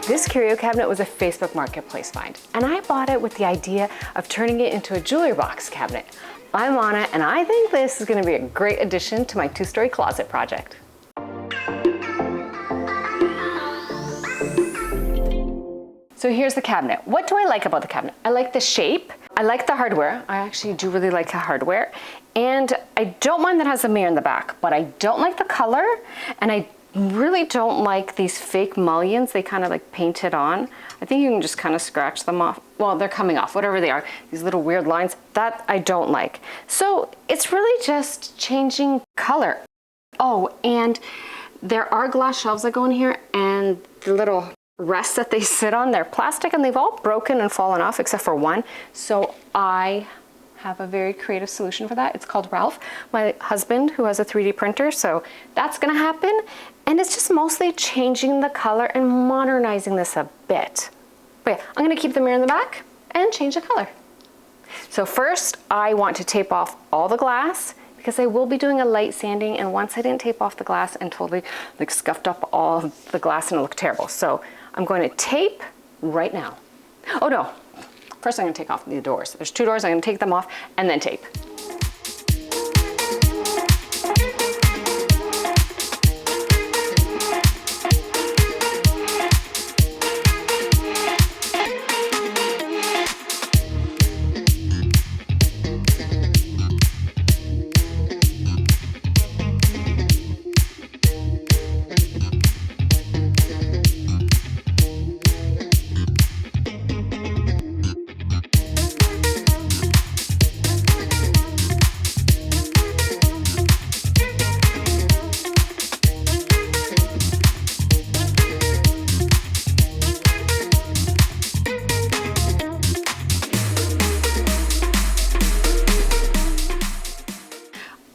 This curio cabinet was a Facebook Marketplace find, and I bought it with the idea of turning it into a jewelry box cabinet. I'm on it, and I think this is gonna be a great addition to my 2-story closet project. So here's the cabinet. What do I like about the cabinet? I like the shape. I like the hardware. I actually do really like the hardware. And I don't mind that it has a mirror in the back, but I don't like the color, and I really don't like these fake mullions. They kind of like paint it on. I think you can just kind of scratch them off. Well, they're coming off, whatever they are. These little weird lines, that I don't like. So it's really just changing color. Oh, and there are glass shelves that go in here, and the little rests that they sit on, they're plastic, and they've all broken and fallen off except for one. So I have a very creative solution for that. It's called Ralph, my husband, who has a 3D printer. So that's gonna happen. And it's just mostly changing the color and modernizing this a bit. But yeah, I'm gonna keep the mirror in the back and change the color. So first, I want to tape off all the glass because I will be doing a light sanding, and once I didn't tape off the glass and totally like scuffed up all the glass and it looked terrible. So I'm going to tape right now. Oh no, first I'm gonna take off the doors. There's 2 doors, I'm gonna take them off and then tape.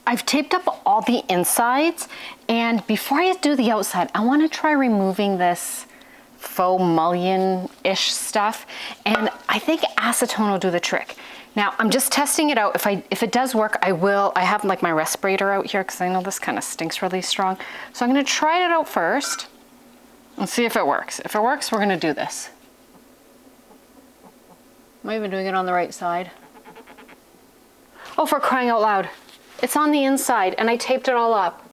I've taped up all the insides, and before I do the outside, I want to try removing this faux mullion-ish stuff, and I think acetone will do the trick. Now, I'm just testing it out. If it does work, I have like my respirator out here because I know this kind of stinks really strong. So I'm going to try it out first and see if it works. If it works, we're going to do this. Am I even doing it on the right side? Oh, for crying out loud. It's on the inside, and I taped it all up.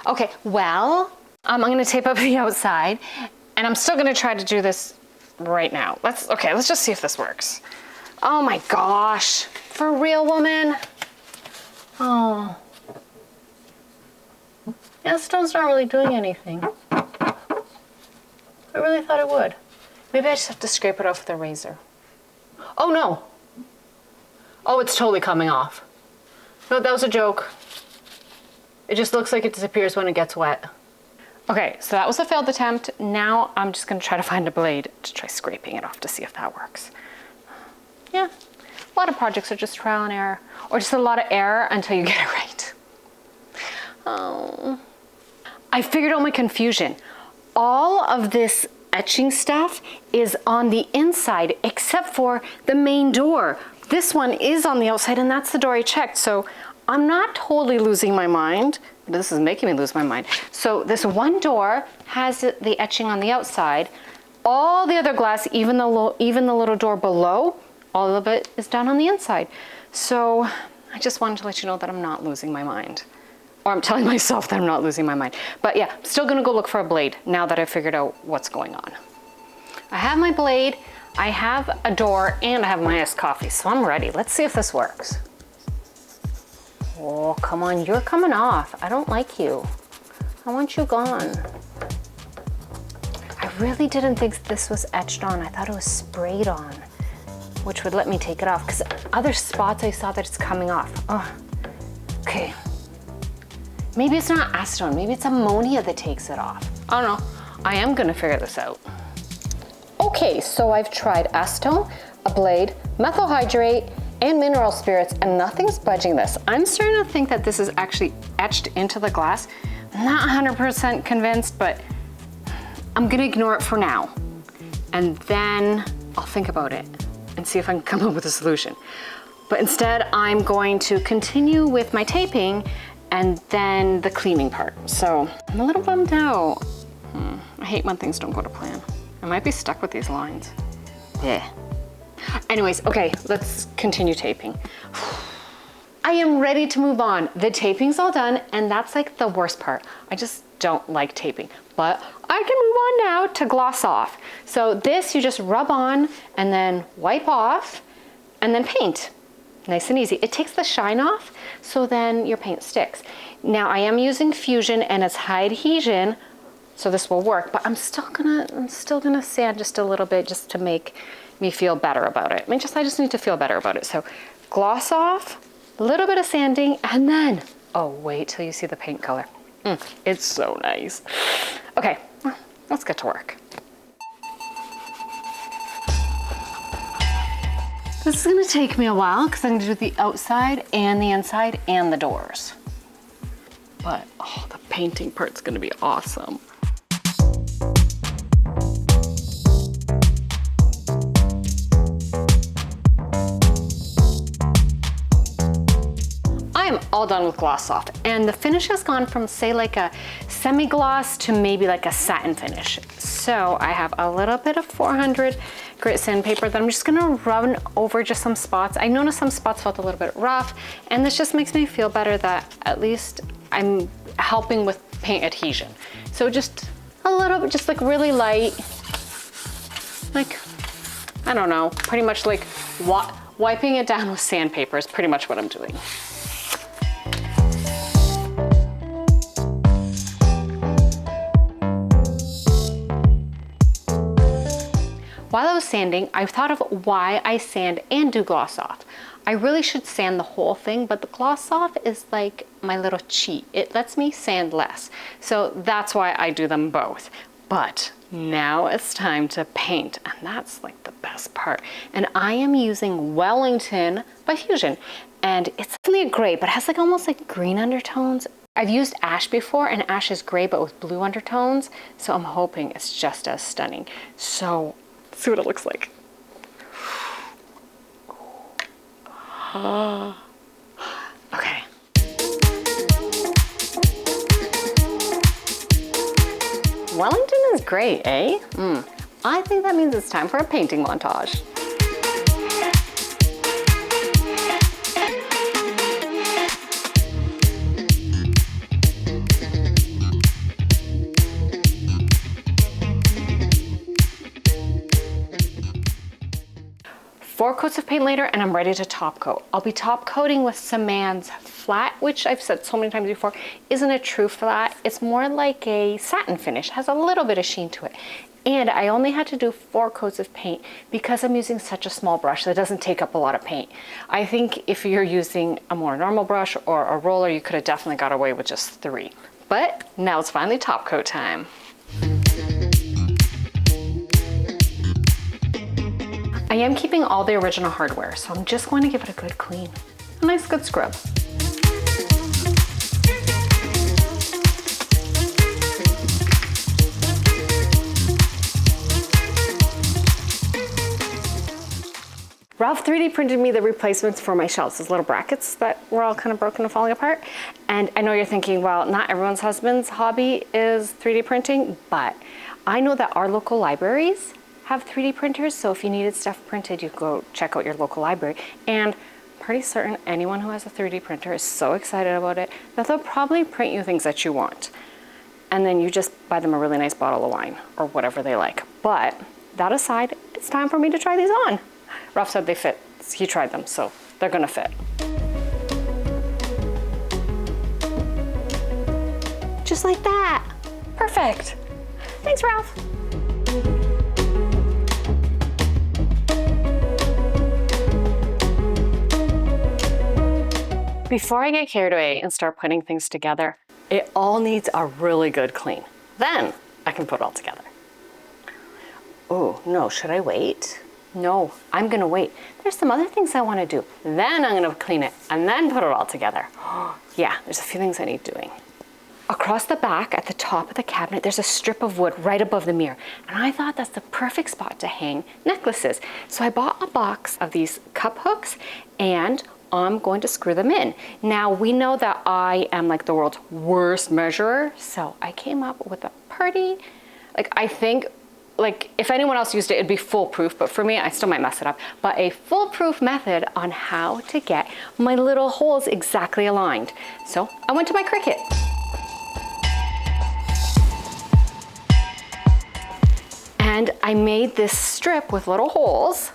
Okay, well, I'm gonna tape up the outside, and I'm still gonna try to do this right now. Let's just see if this works. Oh my gosh, for real, woman? Oh. Yeah, the stone's not really doing anything. I really thought it would. Maybe I just have to scrape it off with a razor. Oh no. Oh, it's totally coming off. No, that was a joke. It just looks like it disappears when it gets wet. Okay, so that was a failed attempt. Now I'm just gonna try to find a blade to try scraping it off to see if that works. Yeah, a lot of projects are just trial and error, or just a lot of error until you get it right. Oh, I figured out my confusion. All of this etching stuff is on the inside except for the main door. This one is on the outside, and that's the door I checked. So I'm not totally losing my mind. This is making me lose my mind. So this one door has the etching on the outside. All the other glass, even the little door below, all of it is done on the inside. So I just wanted to let you know that I'm not losing my mind. Or I'm telling myself that I'm not losing my mind. But yeah, still gonna go look for a blade now that I figured out what's going on. I have my blade, I have a door, and I have my iced coffee, so I'm ready. Let's see if this works. Oh, come on, you're coming off. I don't like you. I want you gone. I really didn't think this was etched on. I thought it was sprayed on, which would let me take it off, because other spots I saw that it's coming off. Oh, okay. Maybe it's not acetone, maybe it's ammonia that takes it off. I don't know. I am gonna figure this out. Okay, so I've tried acetone, a blade, methyl hydrate, and mineral spirits, and nothing's budging this. I'm starting to think that this is actually etched into the glass. I'm not 100% convinced, but I'm gonna ignore it for now. And then I'll think about it and see if I can come up with a solution. But instead, I'm going to continue with my taping and then the cleaning part. So I'm a little bummed out. I hate when things don't go to plan. I might be stuck with these lines. Yeah. Anyways, okay, let's continue taping. I am ready to move on. The taping's all done, and that's like the worst part. I just don't like taping, but I can move on now to gloss off. So this you just rub on and then wipe off and then paint. Nice and easy. It takes the shine off, so then your paint sticks. Now I am using Fusion and it's high adhesion, so this will work, but I'm still gonna sand just a little bit just to make me feel better about it. I just need to feel better about it. So gloss off, a little bit of sanding, and then, oh, wait till you see the paint color. It's so nice. Okay, let's get to work. This is gonna take me a while because I'm gonna do the outside and the inside and the doors. But, oh, the painting part's gonna be awesome. I'm all done with gloss off, and the finish has gone from, say, like a semi-gloss to maybe like a satin finish. So I have a little bit of 400 grit sandpaper that I'm just gonna run over just some spots. I noticed some spots felt a little bit rough, and this just makes me feel better that at least I'm helping with paint adhesion. So just a little bit, just like really light, like, I don't know, pretty much like wiping it down with sandpaper is pretty much what I'm doing. While I was sanding, I thought of why I sand and do gloss off. I really should sand the whole thing, but the gloss off is like my little cheat. It lets me sand less. So that's why I do them both. But now it's time to paint, and that's like the best part. And I am using Wellington by Fusion. And it's only a gray, but it has like almost like green undertones. I've used ash before, and ash is gray, but with blue undertones. So I'm hoping it's just as stunning. So let's see what it looks like. Okay. Wellington is great, eh? I think that means it's time for a painting montage. Four coats of paint later, and I'm ready to top coat. I'll be top coating with Samann's flat, which I've said so many times before, isn't a true flat. It's more like a satin finish, has a little bit of sheen to it. And I only had to do 4 coats of paint because I'm using such a small brush that doesn't take up a lot of paint. I think if you're using a more normal brush or a roller, you could have definitely got away with just 3. But now it's finally top coat time. I am keeping all the original hardware, so I'm just going to give it a good clean. A nice good scrub. Ralph 3D printed me the replacements for my shelves, those little brackets that were all kind of broken and falling apart. And I know you're thinking, well, not everyone's husband's hobby is 3D printing, but I know that our local libraries have 3D printers, so if you needed stuff printed, you go check out your local library. And pretty certain anyone who has a 3D printer is so excited about it that they'll probably print you things that you want. And then you just buy them a really nice bottle of wine or whatever they like. But that aside, it's time for me to try these on. Ralph said they fit. He tried them, so they're gonna fit. Just like that. Perfect. Thanks, Ralph. Before I get carried away and start putting things together, it all needs a really good clean. Then I can put it all together. Oh, no, should I wait? No, I'm gonna wait. There's some other things I wanna do. Then I'm gonna clean it and then put it all together. Yeah, there's a few things I need doing. Across the back at the top of the cabinet, there's a strip of wood right above the mirror. And I thought that's the perfect spot to hang necklaces. So I bought a box of these cup hooks and I'm going to screw them in. Now we know that I am like the world's worst measurer, so I came up with a pretty Like I think, like if anyone else used it, it'd be foolproof, but for me, I still might mess it up. But a foolproof method on how to get my little holes exactly aligned. So I went to my Cricut. And I made this strip with little holes,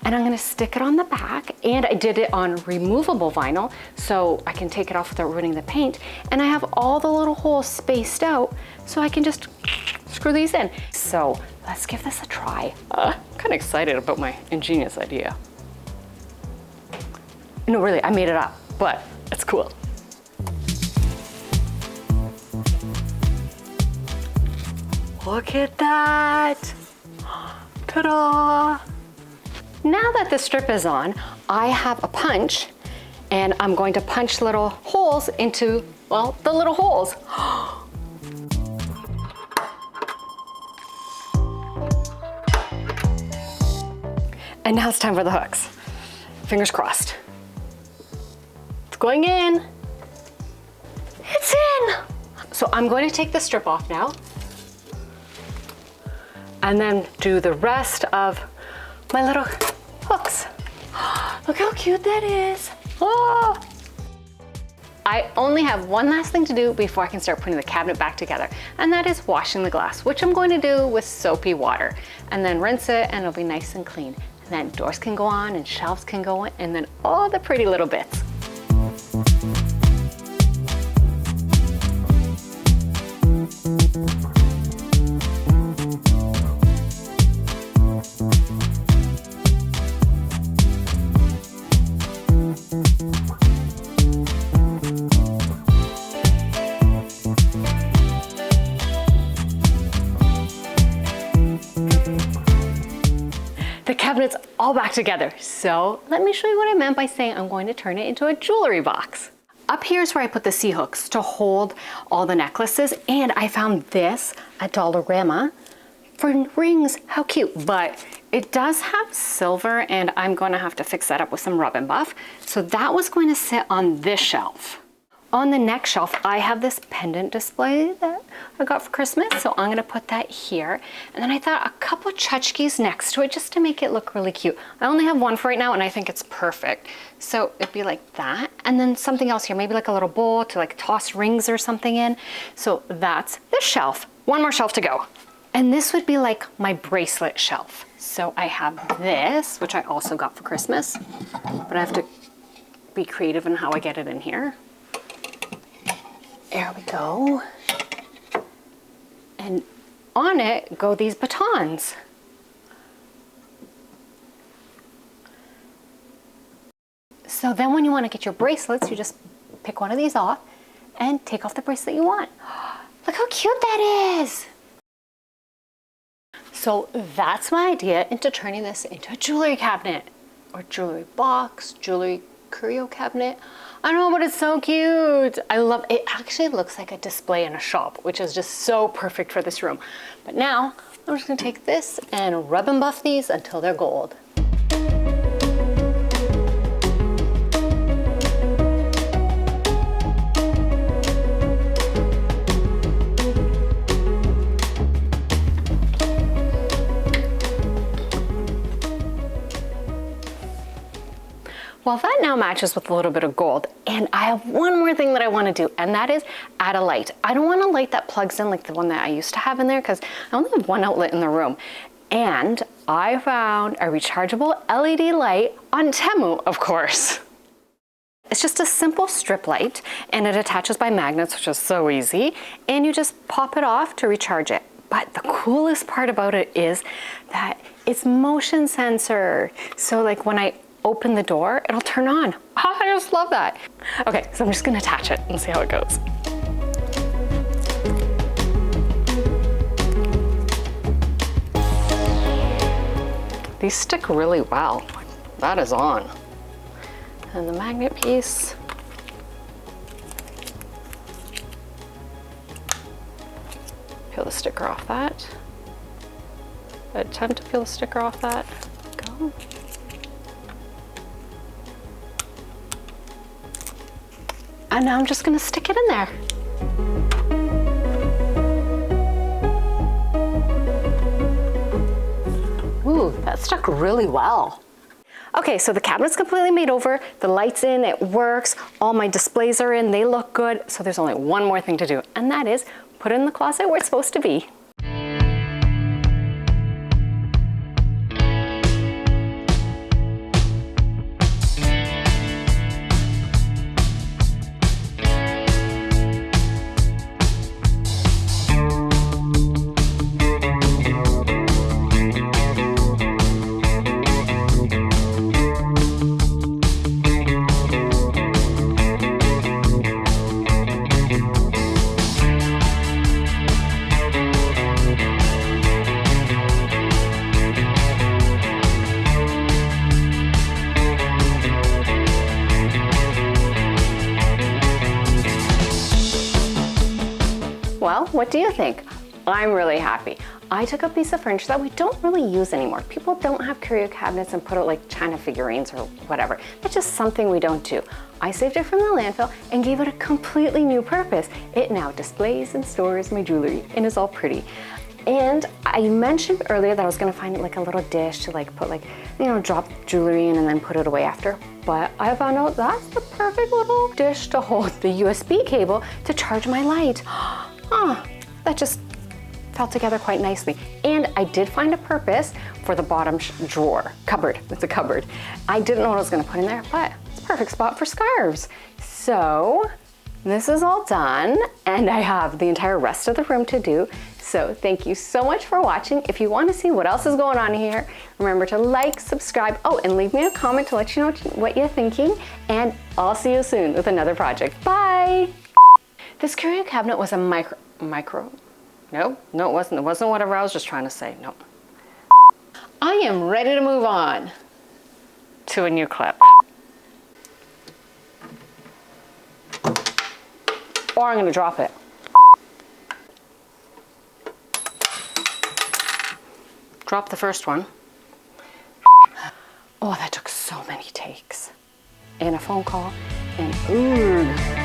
and I'm gonna stick it on the back, and I did it on removable vinyl so I can take it off without ruining the paint. And I have all the little holes spaced out so I can just screw these in. So let's give this a try. I'm kind of excited about my ingenious idea. No, really, I made it up, but it's cool. Look at that. Ta-da. Now that the strip is on, I have a punch, and I'm going to punch little holes into, well, the little holes. And now it's time for the hooks. Fingers crossed. It's going in. It's in. So I'm going to take the strip off now, and then do the rest of my little hooks. Look how cute that is. Oh. I only have one last thing to do before I can start putting the cabinet back together, and that is washing the glass, which I'm going to do with soapy water, and then rinse it, and it'll be nice and clean. And then doors can go on, and shelves can go in, and then all the pretty little bits. The cabinet's all back together. So let me show you what I meant by saying I'm going to turn it into a jewelry box. Up here is where I put the C-hooks to hold all the necklaces, and I found this at Dollarama for rings. How cute. But it does have silver, and I'm going to have to fix that up with some rub and buff. So that was going to sit on this shelf. On the next shelf, I have this pendant display that I got for Christmas, so I'm gonna put that here. And then I thought a couple tchotchkes next to it just to make it look really cute. I only have one for right now, and I think it's perfect. So it'd be like that, and then something else here, maybe like a little bowl to like toss rings or something in. So that's this shelf. One more shelf to go. And this would be like my bracelet shelf. So I have this, which I also got for Christmas, but I have to be creative in how I get it in here. There we go. And on it go these batons. So then when you want to get your bracelets, you just pick one of these off and take off the bracelet you want. Look how cute that is. So that's my idea into turning this into a jewelry cabinet or jewelry box, jewelry Curio cabinet. I don't know, but it's so cute. I love it. It actually looks like a display in a shop, which is just so perfect for this room. But now I'm just gonna take this and rub and buff these until they're gold. Well, that now matches with a little bit of gold. And I have one more thing that I want to do, and that is add a light. I don't want a light that plugs in like the one that I used to have in there, because I only have one outlet in the room. And I found a rechargeable LED light on Temu, of course. It's just a simple strip light, and it attaches by magnets, which is so easy. And you just pop it off to recharge it. But the coolest part about it is that it's motion sensor. So like when I open the door, it'll turn on. Oh, I just love that. Okay, so I'm just gonna attach it and see how it goes. These stick really well. That is on. And the magnet piece. Peel the sticker off that. Attempt to peel the sticker off that. Go. And now I'm just gonna stick it in there. that stuck really well. Okay, so the cabinet's completely made over, the light's in, it works, all my displays are in, they look good, so there's only one more thing to do, and that is put it in the closet where it's supposed to be. Well, what do you think? I'm really happy. I took a piece of furniture that we don't really use anymore. People don't have curio cabinets and put out like china figurines or whatever. That's just something we don't do. I saved it from the landfill and gave it a completely new purpose. It now displays and stores my jewelry and is all pretty. And I mentioned earlier that I was gonna find like a little dish to like put like, you know, drop jewelry in and then put it away after. But I found out that's the perfect little dish to hold the USB cable to charge my light. Oh, that just fell together quite nicely. And I did find a purpose for the bottom drawer, cupboard, it's a cupboard. I didn't know what I was gonna put in there, but it's a perfect spot for scarves. So this is all done and I have the entire rest of the room to do. So thank you so much for watching. If you want to see what else is going on here, remember to like, subscribe, oh, and leave me a comment to let you know what you're thinking. And I'll see you soon with another project. Bye. This curio cabinet was a micro. No, it wasn't. It wasn't whatever I was just trying to say. No. I am ready to move on to a new clip. Or I'm going to drop it. Drop the first one. Oh, that took so many takes. And a phone call. And ooh.